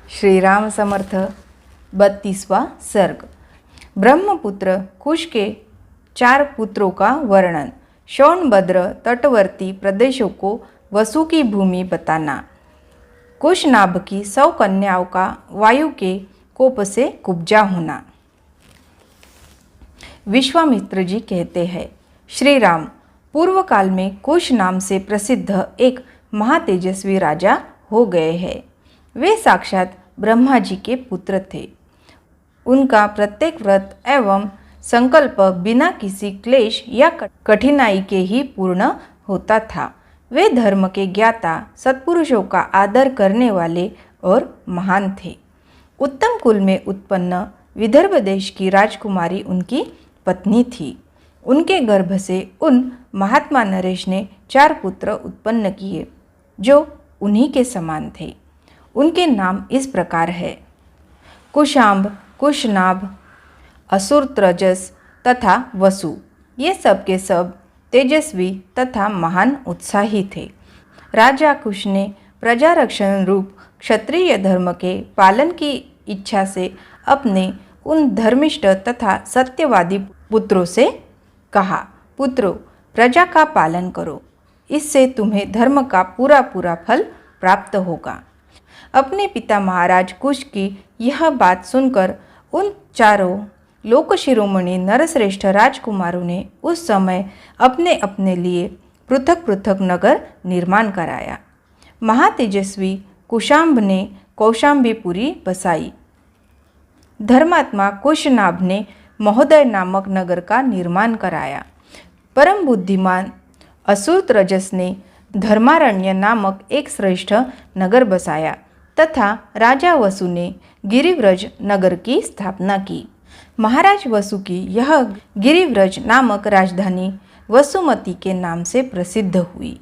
श्री राम समर्थ। 32वां सर्ग। ब्रह्मपुत्र कुश के 4 पुत्रों का वर्णन। सोनभद्र तटवर्ती प्रदेशों को वसु की भूमि बताना। कुश नाभ की 100 कन्याओं का वायु के कोप से कुब्जा होना। विश्वामित्र जी कहते हैं, श्री राम पूर्व काल में कुश नाम से प्रसिद्ध एक महातेजस्वी राजा हो गए हैं। वे साक्षात ब्रह्मा जी के पुत्र थे। उनका प्रत्येक व्रत एवं संकल्प बिना किसी क्लेश या कठिनाई के ही पूर्ण होता था। वे धर्म के ज्ञाता, सत्पुरुषों का आदर करने वाले और महान थे। उत्तम कुल में उत्पन्न विदर्भ देश की राजकुमारी उनकी पत्नी थी। उनके गर्भ से उन महात्मा नरेश ने 4 पुत्र उत्पन्न किए जो उन्हीं के समान थे। उनके नाम इस प्रकार है, कुशांब, कुशनाभ, असुरत्रजस तथा वसु। ये सब के सब तेजस्वी तथा महान उत्साही थे। राजा कुश ने प्रजा रक्षण रूप क्षत्रिय धर्म के पालन की इच्छा से अपने उन धर्मिष्ठ तथा सत्यवादी पुत्रों से कहा, पुत्रों, प्रजा का पालन करो, इससे तुम्हें धर्म का पूरा पूरा फल प्राप्त होगा। अपने पिता महाराज कुश की यह बात सुनकर उन 4 लोक शिरोमणि नरश्रेष्ठ राजकुमारों ने उस समय अपने अपने लिए पृथक पृथक नगर निर्माण कराया। महातेजस्वी कुशांब ने कौशांबीपुरी बसाई। धर्मात्मा कुशनाभ ने महोदय नामक नगर का निर्माण कराया। परम बुद्धिमान असुरत्रजस ने धर्मारण्य नामक एक श्रेष्ठ नगर बसाया तथा राजा वसु ने गिरिव्रज नगर की स्थापना की। महाराज वसु की यह गिरिव्रज नामक राजधानी वसुमती के नाम से प्रसिद्ध हुई।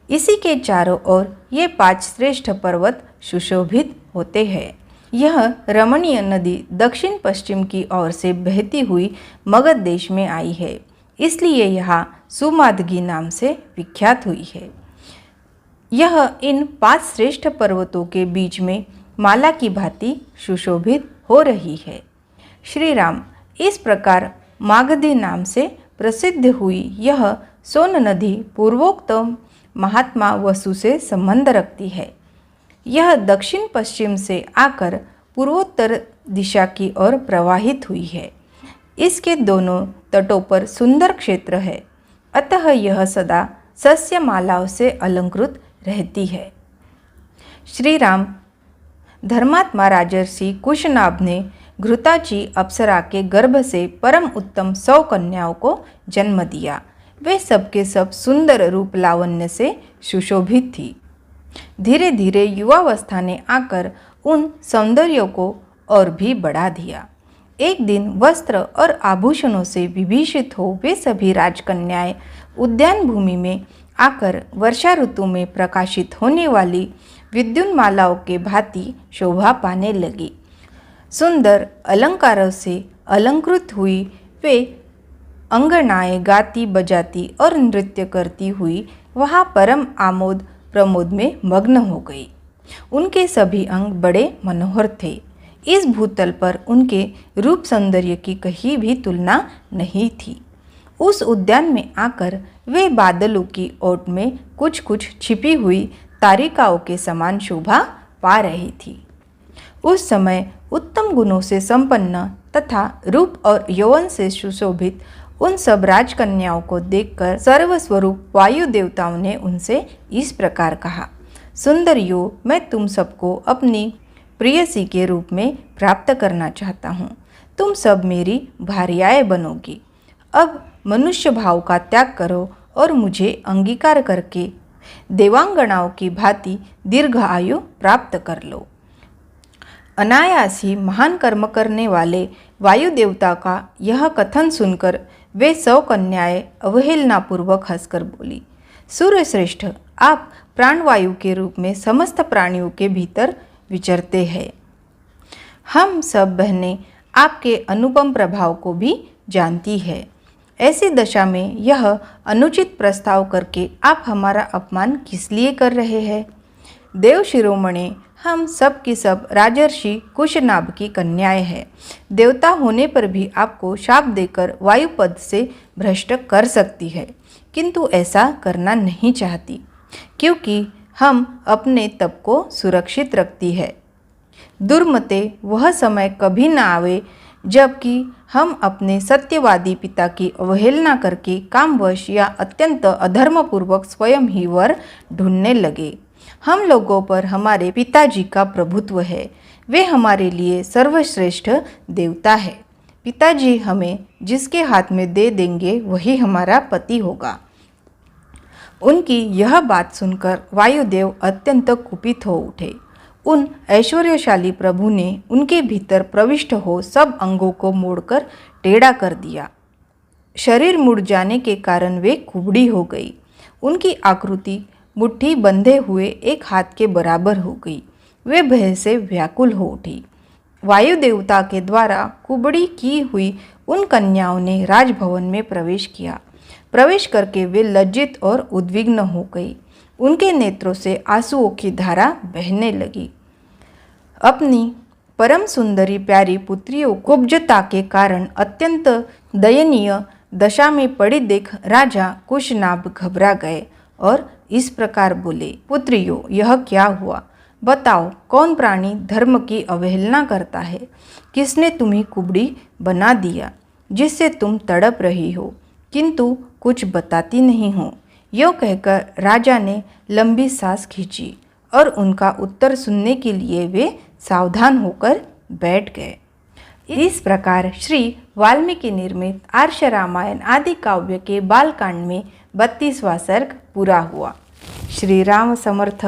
इसी के चारों ओर ये 5 श्रेष्ठ पर्वत सुशोभित होते हैं। यह रमणीय नदी दक्षिण पश्चिम की ओर से बहती हुई मगध देश में आई है, इसलिए यहाँ सुमादगी नाम से विख्यात हुई है। यह इन 5 श्रेष्ठ पर्वतों के बीच में माला की भांति सुशोभित हो रही है। श्री राम, इस प्रकार मागधी नाम से प्रसिद्ध हुई यह सोन नदी पूर्वोक्त महात्मा वसु से संबंध रखती है। यह दक्षिण पश्चिम से आकर पूर्वोत्तर दिशा की ओर प्रवाहित हुई है। इसके दोनों तटों पर सुंदर क्षेत्र है, अतः यह सदा सस्यमालाओं से अलंकृत रहती है। श्री राम, धर्मात्मा राजर्षि कुशनाभ ने घृताची अप्सरा के गर्भ से परम उत्तम 100 कन्याओं को जन्म दिया। वे सब के सब सुंदर रूप लावण्य से सुशोभित थी। धीरे धीरे युवावस्था ने आकर उन सौंदर्यों को और भी बढ़ा दिया। एक दिन वस्त्र और आभूषणों से विभूषित हो वे सभी राजकन्याएं उद्यान भूमि में आकर वर्षा ऋतु में प्रकाशित होने वाली विद्युन्मालाओं के भांति शोभा पाने लगी। सुंदर अलंकारों से अलंकृत हुई वे अंगनाएं गाती बजाती और नृत्य करती हुई वहाँ परम आमोद प्रमोद में मग्न हो गई। उनके सभी अंग बड़े मनोहर थे। इस भूतल पर उनके रूप सौंदर्य की कहीं भी तुलना नहीं थी। उस उद्यान में आकर वे बादलों की ओट में कुछ कुछ छिपी हुई तारिकाओं के समान शोभा पा रही थी। उस समय उत्तम गुणों से संपन्न तथा रूप और यौवन से सुशोभित उन सब राजकन्याओं को देखकर सर्वस्वरूप वायु देवताओं ने उनसे इस प्रकार कहा, सुंदरियों, मैं तुम सबको अपनी प्रियसी के रूप में प्राप्त करना चाहता हूँ। तुम सब मेरी भार्याएं बनोगी। अब मनुष्य भाव का त्याग करो और मुझे अंगीकार करके देवांगनाओं की भांति दीर्घ आयु प्राप्त कर लो। अनायास ही महान कर्म करने वाले वायु देवता का यह कथन सुनकर वे 100 कन्याएं अवहेलनापूर्वक हंसकर बोली, सूर्यश्रेष्ठ, आप प्राणवायु के रूप में समस्त प्राणियों के भीतर विचरते हैं। हम सब बहनें आपके अनुपम प्रभाव को भी जानती है। ऐसी दशा में यह अनुचित प्रस्ताव करके आप हमारा अपमान किस लिए कर रहे हैं? देव शिरोमणे, हम सब की सब राजर्षि कुशनाभ की कन्याएं हैं। देवता होने पर भी आपको शाप देकर वायुपद से भ्रष्ट कर सकती है, किंतु ऐसा करना नहीं चाहती, क्योंकि हम अपने तप को सुरक्षित रखती है। दुर्मते, वह समय कभी न आवे जबकि हम अपने सत्यवादी पिता की अवहेलना करके कामवश या अत्यंत अधर्मपूर्वक स्वयं ही वर ढूंढने लगे। हम लोगों पर हमारे पिताजी का प्रभुत्व है, वे हमारे लिए सर्वश्रेष्ठ देवता है। पिताजी हमें जिसके हाथ में दे देंगे वही हमारा पति होगा। उनकी यह बात सुनकर वायुदेव अत्यंत कुपित हो उठे। उन ऐश्वर्यशाली प्रभु ने उनके भीतर प्रविष्ट हो सब अंगों को मोड़कर टेढ़ा कर दिया। शरीर मुड़ जाने के कारण वे कुबड़ी हो गई। उनकी आकृति मुट्ठी बंधे हुए एक हाथ के बराबर हो गई। वे भय से व्याकुल हो उठी। वायु देवता के द्वारा कुबड़ी की हुई उन कन्याओं ने राजभवन में प्रवेश किया। प्रवेश करके वे लज्जित और उद्विग्न हो गई। उनके नेत्रों से आंसुओं की धारा बहने लगी। अपनी परम सुंदरी प्यारी पुत्रियों कुब्जता के कारण अत्यंत दयनीय दशा में पड़ी देख राजा कुशनाभ घबरा गए और इस प्रकार बोले, पुत्रियों, यह क्या हुआ? बताओ, कौन प्राणी धर्म की अवहेलना करता है? किसने तुम्हें कुबड़ी बना दिया जिससे तुम तड़प रही हो, किंतु कुछ बताती नहीं हो? यो कहकर राजा ने लंबी सांस खींची और उनका उत्तर सुनने के लिए वे सावधान होकर बैठ गए। इस प्रकार श्री वाल्मीकि निर्मित आर्ष रामायण आदि काव्य के बालकांड में 32वां सर्ग पूरा हुआ। श्री राम समर्थ।